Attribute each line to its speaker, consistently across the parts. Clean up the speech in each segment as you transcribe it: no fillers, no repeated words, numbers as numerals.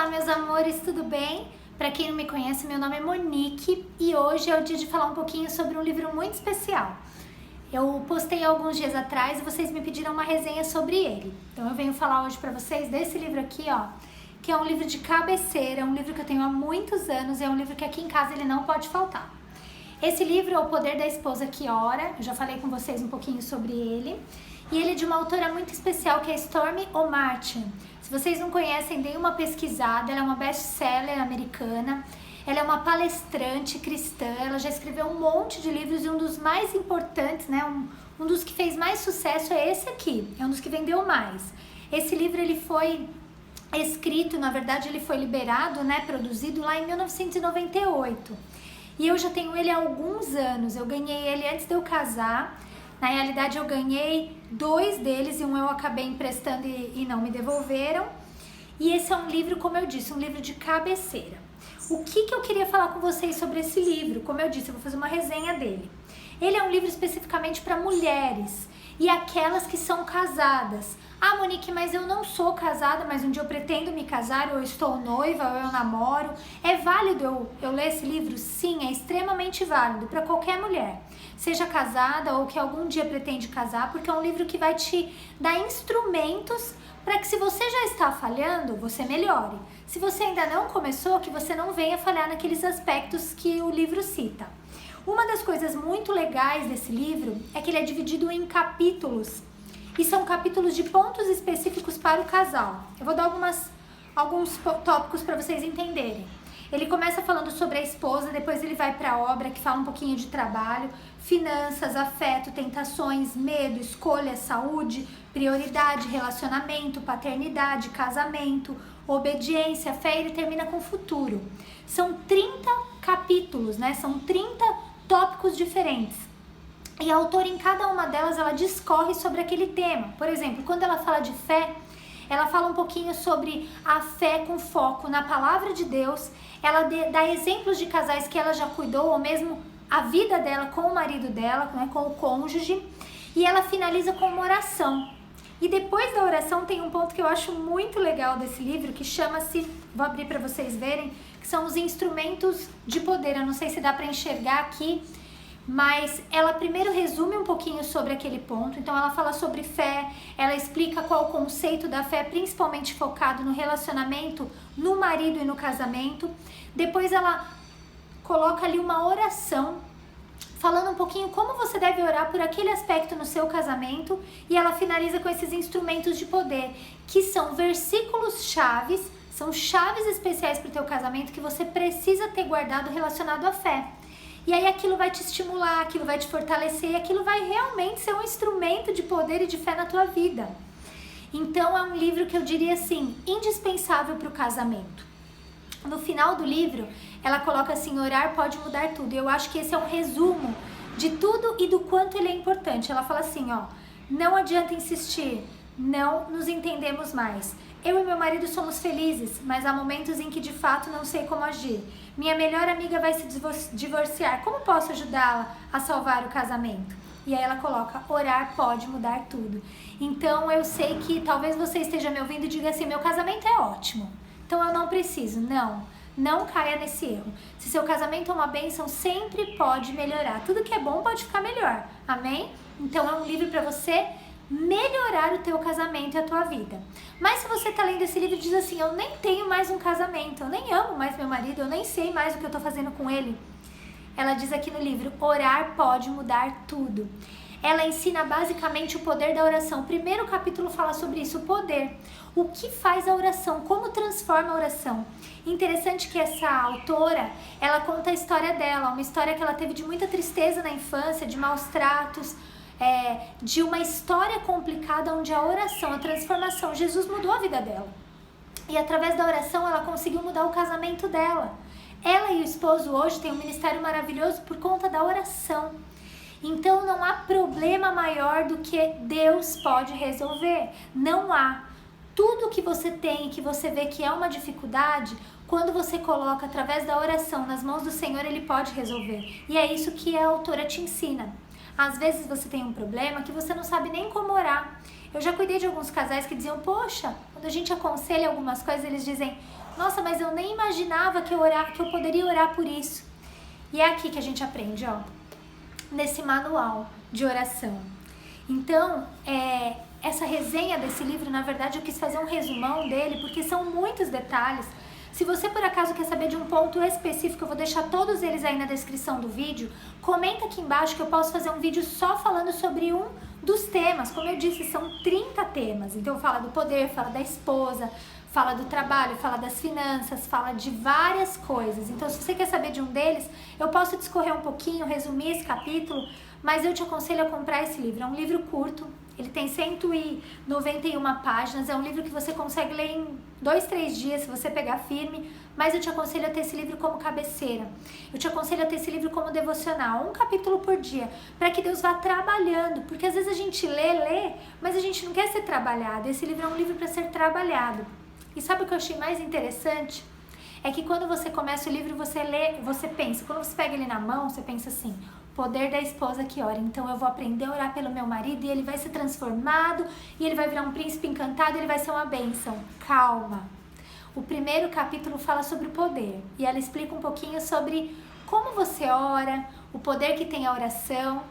Speaker 1: Olá, meus amores, tudo bem? Para quem não me conhece, meu nome é Monique e hoje é o dia de falar um pouquinho sobre um livro muito especial. Eu postei alguns dias atrás e vocês me pediram uma resenha sobre ele. Então eu venho falar hoje para vocês desse livro aqui, ó, que é um livro de cabeceira, um livro que eu tenho há muitos anos e é um livro que aqui em casa ele não pode faltar. Esse livro é O Poder da Esposa que Ora, eu já falei com vocês um pouquinho sobre ele. E ele é de uma autora muito especial que é Stormy O'Martin. Se vocês não conhecem, deem uma pesquisada, ela é uma best-seller americana. Ela é uma palestrante cristã, ela já escreveu um monte de livros e um dos mais importantes, né, um dos que fez mais sucesso é esse aqui, é um dos que vendeu mais. Esse livro ele foi escrito, na verdade ele foi liberado, né, produzido lá em 1998. E eu já tenho ele há alguns anos, eu ganhei ele antes de eu casar. Na realidade eu ganhei 2 deles e um eu acabei emprestando e não me devolveram. E esse é um livro, como eu disse, um livro de cabeceira. O que eu queria falar com vocês sobre esse livro? Como eu disse, eu vou fazer uma resenha dele. Ele é um livro especificamente para mulheres e aquelas que são casadas. Ah, Monique, mas eu não sou casada, mas um dia eu pretendo me casar, ou eu estou noiva, ou eu namoro. É válido eu ler esse livro? Sim, é extremamente válido para qualquer mulher. Seja casada ou que algum dia pretende casar, porque é um livro que vai te dar instrumentos para que se você já está falhando, você melhore. Se você ainda não começou, que você não venha falhar naqueles aspectos que o livro cita. Uma das coisas muito legais desse livro é que ele é dividido em capítulos. E são capítulos de pontos específicos para o casal. Eu vou dar alguns tópicos para vocês entenderem. Ele começa falando sobre a esposa, depois ele vai para a obra, que fala um pouquinho de trabalho, finanças, afeto, tentações, medo, escolha, saúde, prioridade, relacionamento, paternidade, casamento, obediência, fé, e ele termina com futuro. São 30 capítulos, né? São 30 tópicos diferentes. E a autora, em cada uma delas, ela discorre sobre aquele tema. Por exemplo, quando ela fala de fé, ela fala um pouquinho sobre a fé com foco na palavra de Deus. Ela dá exemplos de casais que ela já cuidou, ou mesmo a vida dela com o marido dela, né, com o cônjuge. E ela finaliza com uma oração. E depois da oração tem um ponto que eu acho muito legal desse livro, que chama-se, vou abrir para vocês verem, que são os instrumentos de poder. Eu não sei se dá para enxergar aqui, mas ela primeiro resume um pouquinho sobre aquele ponto. Então ela fala sobre fé, ela explica qual o conceito da fé, principalmente focado no relacionamento, no marido e no casamento. Depois ela coloca ali uma oração, falando um pouquinho como você deve orar por aquele aspecto no seu casamento. E ela finaliza com esses instrumentos de poder, que são versículos chaves, são chaves especiais para o teu casamento que você precisa ter guardado relacionado à fé. E aí aquilo vai te estimular, aquilo vai te fortalecer, e aquilo vai realmente ser um instrumento de poder e de fé na tua vida. Então é um livro que eu diria assim, indispensável para o casamento. No final do livro, ela coloca assim, orar pode mudar tudo. E eu acho que esse é um resumo de tudo e do quanto ele é importante. Ela fala assim, ó, não adianta insistir, não nos entendemos mais. Eu e meu marido somos felizes, mas há momentos em que de fato não sei como agir. Minha melhor amiga vai se divorciar, como posso ajudá-la a salvar o casamento? E aí ela coloca, orar pode mudar tudo. Então eu sei que talvez você esteja me ouvindo e diga assim, meu casamento é ótimo, então eu não preciso. Não caia nesse erro. Se seu casamento é uma bênção, sempre pode melhorar. Tudo que é bom pode ficar melhor, amém? Então é um livro para você melhorar o teu casamento e a tua vida. Mas se você tá lendo esse livro e diz assim, eu nem tenho mais um casamento, eu nem amo mais meu marido, eu nem sei mais o que eu tô fazendo com ele. Ela diz aqui no livro, orar pode mudar tudo. Ela ensina basicamente o poder da oração. O primeiro capítulo fala sobre isso, o poder. O que faz a oração, como transforma a oração. Interessante que essa autora, ela conta a história dela, uma história que ela teve de muita tristeza na infância, de maus tratos, de uma história complicada onde a oração, a transformação, Jesus mudou a vida dela. E através da oração ela conseguiu mudar o casamento dela. Ela e o esposo hoje têm um ministério maravilhoso por conta da oração. Então não há problema maior do que Deus pode resolver. Não há. Tudo que você tem e que você vê que é uma dificuldade, quando você coloca através da oração nas mãos do Senhor, Ele pode resolver. E é isso que a autora te ensina. Às vezes você tem um problema que você não sabe nem como orar. Eu já cuidei de alguns casais que diziam, poxa, quando a gente aconselha algumas coisas, eles dizem, nossa, mas eu nem imaginava que eu poderia orar por isso. E é aqui que a gente aprende, ó, nesse manual de oração. Então, essa resenha desse livro, na verdade, eu quis fazer um resumão dele, porque são muitos detalhes. Se você por acaso quer saber de um ponto específico, eu vou deixar todos eles aí na descrição do vídeo. Comenta aqui embaixo que eu posso fazer um vídeo só falando sobre um dos temas. Como eu disse, são 30 temas. Então fala do poder, fala da esposa, fala do trabalho, fala das finanças, fala de várias coisas. Então se você quer saber de um deles, eu posso discorrer um pouquinho, resumir esse capítulo, mas eu te aconselho a comprar esse livro. É um livro curto. Ele tem 191 páginas, é um livro que você consegue ler em 2, 3 dias, se você pegar firme, mas eu te aconselho a ter esse livro como cabeceira. Eu te aconselho a ter esse livro como devocional, um capítulo por dia, para que Deus vá trabalhando, porque às vezes a gente lê, mas a gente não quer ser trabalhado. Esse livro é um livro para ser trabalhado. E sabe o que eu achei mais interessante? É que quando você começa o livro, você lê, você pensa, quando você pega ele na mão, você pensa assim, poder da esposa que ora. Então eu vou aprender a orar pelo meu marido e ele vai ser transformado e ele vai virar um príncipe encantado e ele vai ser uma bênção. Calma. O primeiro capítulo fala sobre o poder e ela explica um pouquinho sobre como você ora, o poder que tem a oração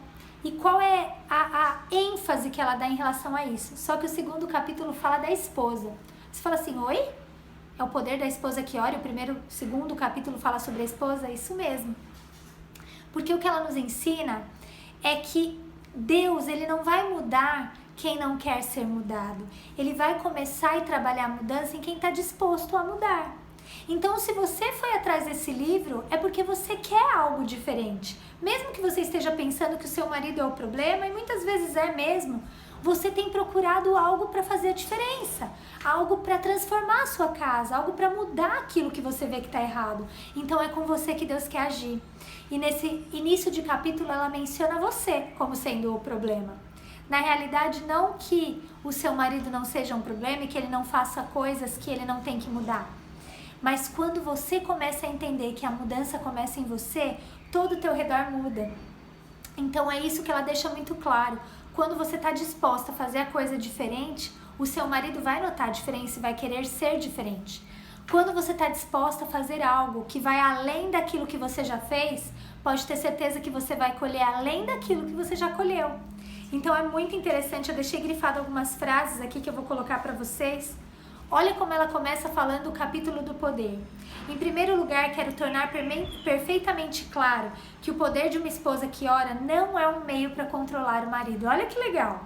Speaker 1: e qual é a ênfase que ela dá em relação a isso. Só que o segundo capítulo fala da esposa. Você fala assim, oi? É o poder da esposa que ora? O segundo capítulo fala sobre a esposa? Isso mesmo. Porque o que ela nos ensina é que Deus, ele não vai mudar quem não quer ser mudado. Ele vai começar e trabalhar a mudança em quem está disposto a mudar. Então, se você foi atrás desse livro, é porque você quer algo diferente. Mesmo que você esteja pensando que o seu marido é o problema, e muitas vezes é mesmo, você tem procurado algo para fazer a diferença, algo para transformar a sua casa, algo para mudar aquilo que você vê que está errado. Então é com você que Deus quer agir. E nesse início de capítulo ela menciona você como sendo o problema. Na realidade, não que o seu marido não seja um problema e que ele não faça coisas que ele não tem que mudar. Mas quando você começa a entender que a mudança começa em você, todo o teu redor muda. Então é isso que ela deixa muito claro. Quando você está disposta a fazer a coisa diferente, o seu marido vai notar a diferença e vai querer ser diferente. Quando você está disposta a fazer algo que vai além daquilo que você já fez, pode ter certeza que você vai colher além daquilo que você já colheu. Então é muito interessante, eu deixei grifado algumas frases aqui que eu vou colocar para vocês. Olha como ela começa falando o capítulo do poder. Em primeiro lugar, quero tornar perfeitamente claro que o poder de uma esposa que ora não é um meio para controlar o marido. Olha que legal!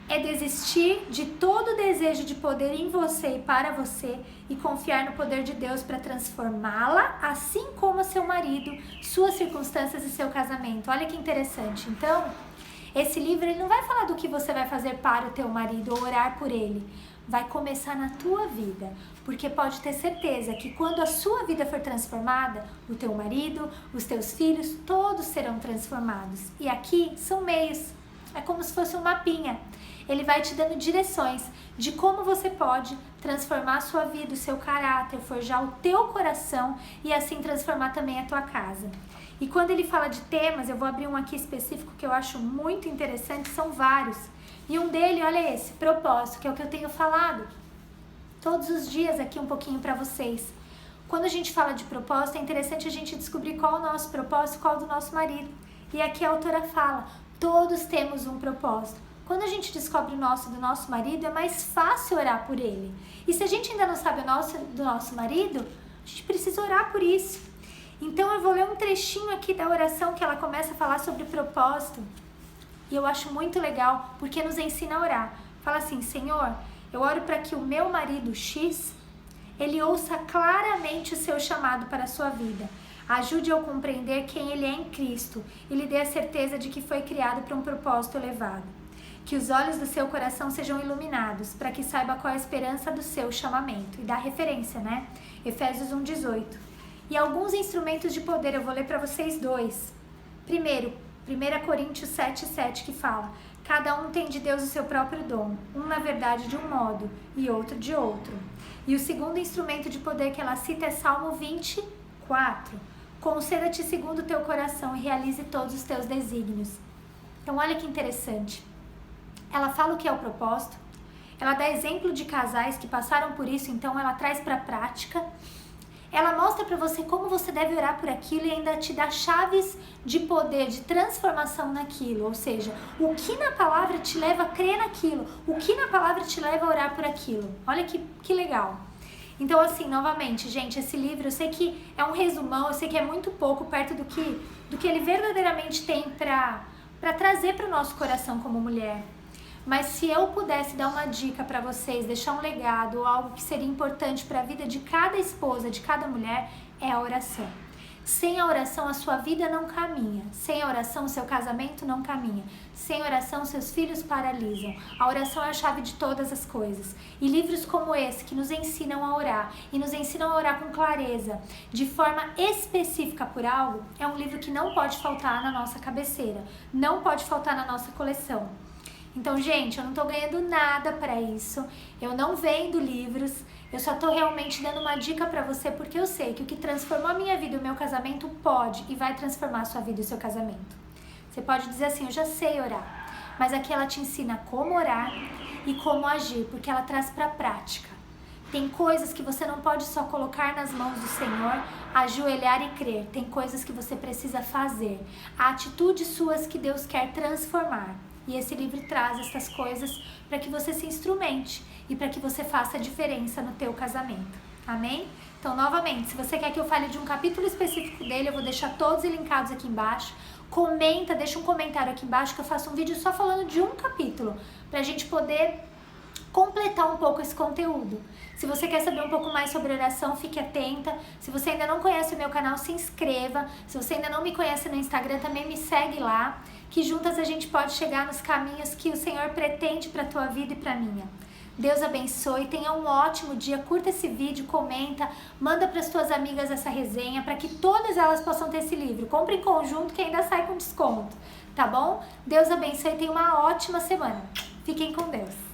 Speaker 1: É desistir de todo o desejo de poder em você e para você e confiar no poder de Deus para transformá-la, assim como seu marido, suas circunstâncias e seu casamento. Olha que interessante. Então, esse livro ele não vai falar do que você vai fazer para o teu marido ou orar por ele. Vai começar na tua vida, porque pode ter certeza que quando a sua vida for transformada, o teu marido, os teus filhos, todos serão transformados. E aqui são meios, é como se fosse um mapinha. Ele vai te dando direções de como você pode transformar a sua vida, o seu caráter, forjar o teu coração e assim transformar também a tua casa. E quando ele fala de temas, eu vou abrir um aqui específico que eu acho muito interessante, são vários. E um dele, olha esse, propósito, que é o que eu tenho falado todos os dias aqui um pouquinho para vocês. Quando a gente fala de propósito, é interessante a gente descobrir qual é o nosso propósito, qual é o do nosso marido. E aqui a autora fala, todos temos um propósito. Quando a gente descobre o nosso do nosso marido, é mais fácil orar por ele. E se a gente ainda não sabe o nosso do nosso marido, a gente precisa orar por isso. Então eu vou ler um trechinho aqui da oração que ela começa a falar sobre propósito. E eu acho muito legal, porque nos ensina a orar. Fala assim, Senhor, eu oro para que o meu marido X, ele ouça claramente o seu chamado para a sua vida. Ajude-o a compreender quem ele é em Cristo e lhe dê a certeza de que foi criado para um propósito elevado. Que os olhos do seu coração sejam iluminados, para que saiba qual é a esperança do seu chamamento. E dá referência, né? Efésios 1:18. E alguns instrumentos de poder, eu vou ler para vocês dois. Primeiro, 1 Coríntios 7:7, que fala, cada um tem de Deus o seu próprio dom, um na verdade de um modo e outro de outro. E o segundo instrumento de poder que ela cita é Salmo 24. Conceda-te segundo o teu coração e realize todos os teus desígnios. Então olha que interessante. ela fala o que é o propósito, ela dá exemplo de casais que passaram por isso, então ela traz para a prática. Ela mostra para você como você deve orar por aquilo e ainda te dá chaves de poder, de transformação naquilo. Ou seja, o que na palavra te leva a crer naquilo, o que na palavra te leva a orar por aquilo. Olha que legal. Então, assim, novamente, gente, esse livro, eu sei que é um resumão, eu sei que é muito pouco perto do que ele verdadeiramente tem para trazer para o nosso coração como mulher. Mas se eu pudesse dar uma dica para vocês, deixar um legado, algo que seria importante para a vida de cada esposa, de cada mulher, é a oração. Sem a oração, a sua vida não caminha. Sem a oração, o seu casamento não caminha. Sem oração, seus filhos paralisam. A oração é a chave de todas as coisas. E livros como esse, que nos ensinam a orar, e nos ensinam a orar com clareza, de forma específica por algo, é um livro que não pode faltar na nossa cabeceira, não pode faltar na nossa coleção. Então, gente, eu não tô ganhando nada para isso, eu não vendo livros, eu só tô realmente dando uma dica para você, porque eu sei que o que transformou a minha vida e o meu casamento pode e vai transformar a sua vida e o seu casamento. Você pode dizer assim, eu já sei orar, mas aqui ela te ensina como orar e como agir, porque ela traz pra prática. Tem coisas que você não pode só colocar nas mãos do Senhor, ajoelhar e crer. Tem coisas que você precisa fazer, atitudes suas que Deus quer transformar. E esse livro traz essas coisas para que você se instrumente e para que você faça a diferença no teu casamento. Amém? Então, novamente, se você quer que eu fale de um capítulo específico dele, eu vou deixar todos linkados aqui embaixo. Comenta, deixa um comentário aqui embaixo que eu faço um vídeo só falando de um capítulo, para a gente poder completar um pouco esse conteúdo. Se você quer saber um pouco mais sobre oração, fique atenta. Se você ainda não conhece o meu canal, se inscreva. Se você ainda não me conhece no Instagram, também me segue lá, que juntas a gente pode chegar nos caminhos que o Senhor pretende para a tua vida e para a minha. Deus abençoe, tenha um ótimo dia, curta esse vídeo, comenta, manda para as tuas amigas essa resenha, para que todas elas possam ter esse livro. Compre em conjunto que ainda sai com desconto, tá bom? Deus abençoe e tenha uma ótima semana. Fiquem com Deus.